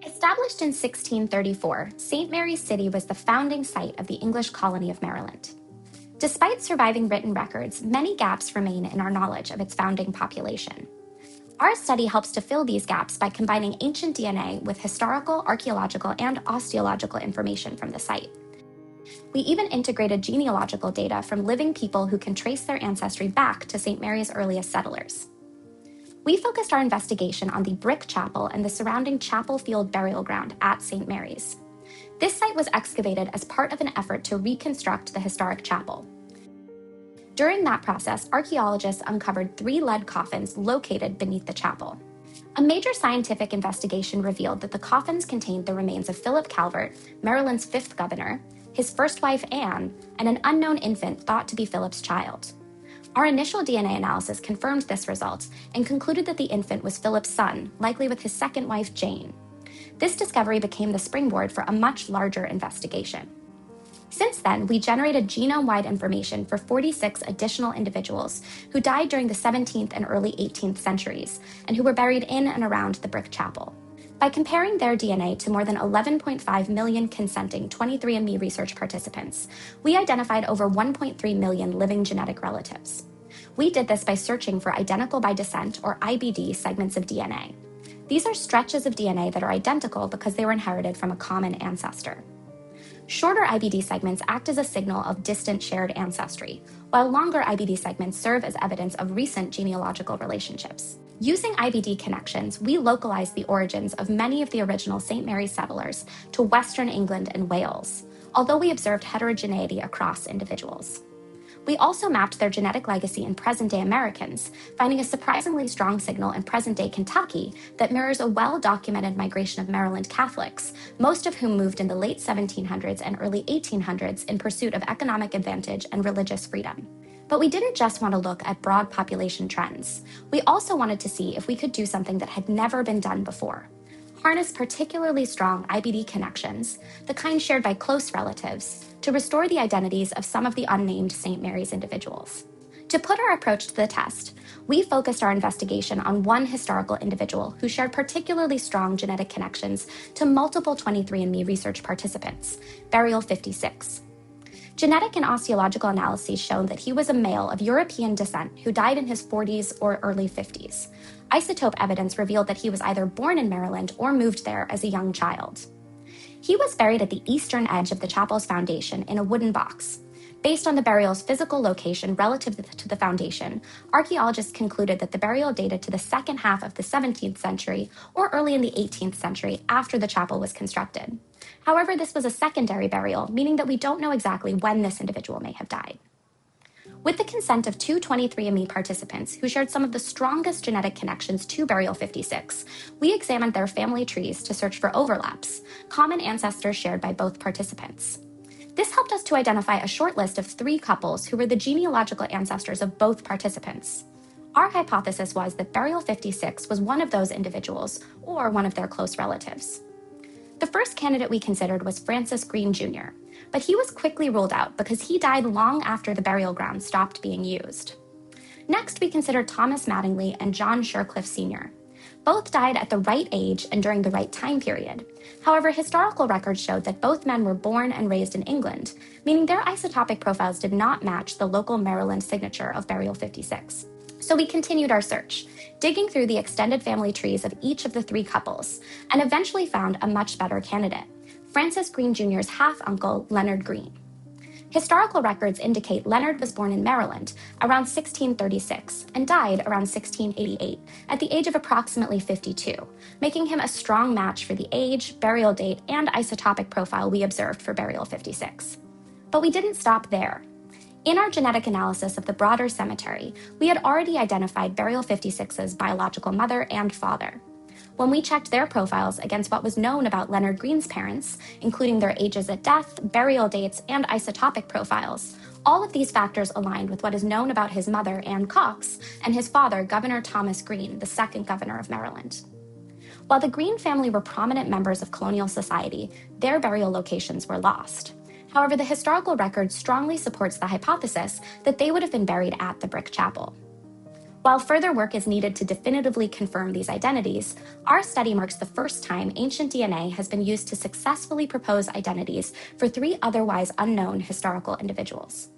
Established in 1634, St. Mary's City was the founding site of the English colony of Maryland. Despite surviving written records, many gaps remain in our knowledge of its founding population. Our study helps to fill these gaps by combining ancient DNA with historical, archaeological, and osteological information from the site. We even integrated genealogical data from living people who can trace their ancestry back to St. Mary's earliest settlers. We focused our investigation on the Bryc Chapel and the surrounding chapel field burial ground at St. Mary's. This site was excavated as part of an effort to reconstruct the historic chapel. During that process, archaeologists uncovered 3 lead coffins located beneath the chapel. A major scientific investigation revealed that the coffins contained the remains of Philip Calvert, Maryland's 5th governor, his first wife Anne, and an unknown infant thought to be Philip's child. Our initial DNA analysis confirmed this result and concluded that the infant was Philip's son, likely with his second wife Jane. This discovery became the springboard for a much larger investigation. Since then, we generated genome-wide information for 46 additional individuals who died during the 17th and early 18th centuries and who were buried in and around the Bryc Chapel. By comparing their DNA to more than 11.5 million consenting 23andMe research participants, we identified over 1.3 million living genetic relatives. We did this by searching for identical by descent, or IBD, segments of DNA. These are stretches of DNA that are identical because they were inherited from a common ancestor. Shorter IBD segments act as a signal of distant shared ancestry, while longer IBD segments serve as evidence of recent genealogical relationships. Using IBD connections, we localized the origins of many of the original St. Mary's settlers to Western England and Wales, although we observed heterogeneity across individuals. We also mapped their genetic legacy in present-day Americans, finding a surprisingly strong signal in present-day Kentucky that mirrors a well-documented migration of Maryland Catholics, most of whom moved in the late 1700s and early 1800s in pursuit of economic advantage and religious freedom. But we didn't just want to look at broad population trends. We also wanted to see if we could do something that had never been done before: harness particularly strong IBD connections, the kind shared by close relatives, to restore the identities of some of the unnamed St. Mary's individuals. To put our approach to the test, we focused our investigation on one historical individual who shared particularly strong genetic connections to multiple 23andMe research participants, Burial 56. Genetic and osteological analyses showed that he was a male of European descent who died in his 40s or early 50s. Isotope evidence revealed that he was either born in Maryland or moved there as a young child. He was buried at the eastern edge of the chapel's foundation in a wooden box. Based on the burial's physical location relative to the foundation, archaeologists concluded that the burial dated to the second half of the 17th century or early in the 18th century after the chapel was constructed. However, this was a secondary burial, meaning that we don't know exactly when this individual may have died. With the consent of 2 23andMe participants who shared some of the strongest genetic connections to Burial 56, we examined their family trees to search for overlaps, common ancestors shared by both participants. This helped us to identify a short list of 3 couples who were the genealogical ancestors of both participants. Our hypothesis was that Burial 56 was one of those individuals or one of their close relatives. The first candidate we considered was Francis Greene Jr., but he was quickly ruled out because he died long after the burial ground stopped being used. Next, we considered Thomas Mattingly and John Shercliffe Sr. Both died at the right age and during the right time period. However, historical records showed that both men were born and raised in England, meaning their isotopic profiles did not match the local Maryland signature of Burial 56. So we continued our search, digging through the extended family trees of each of the 3 couples, and eventually found a much better candidate: Francis Greene Jr.'s half-uncle, Leonard Greene. Historical records indicate Leonard was born in Maryland around 1636 and died around 1688 at the age of approximately 52, making him a strong match for the age, burial date, and isotopic profile we observed for Burial 56. But we didn't stop there. In our genetic analysis of the broader cemetery, we had already identified Burial 56's biological mother and father. When we checked their profiles against what was known about Leonard Greene's parents, including their ages at death, burial dates, and isotopic profiles, all of these factors aligned with what is known about his mother, Anne Cox, and his father, Governor Thomas Greene, the second governor of Maryland. While the Greene family were prominent members of colonial society, their burial locations were lost. However, the historical record strongly supports the hypothesis that they would have been buried at the Bryc Chapel. While further work is needed to definitively confirm these identities, our study marks the first time ancient DNA has been used to successfully propose identities for 3 otherwise unknown historical individuals.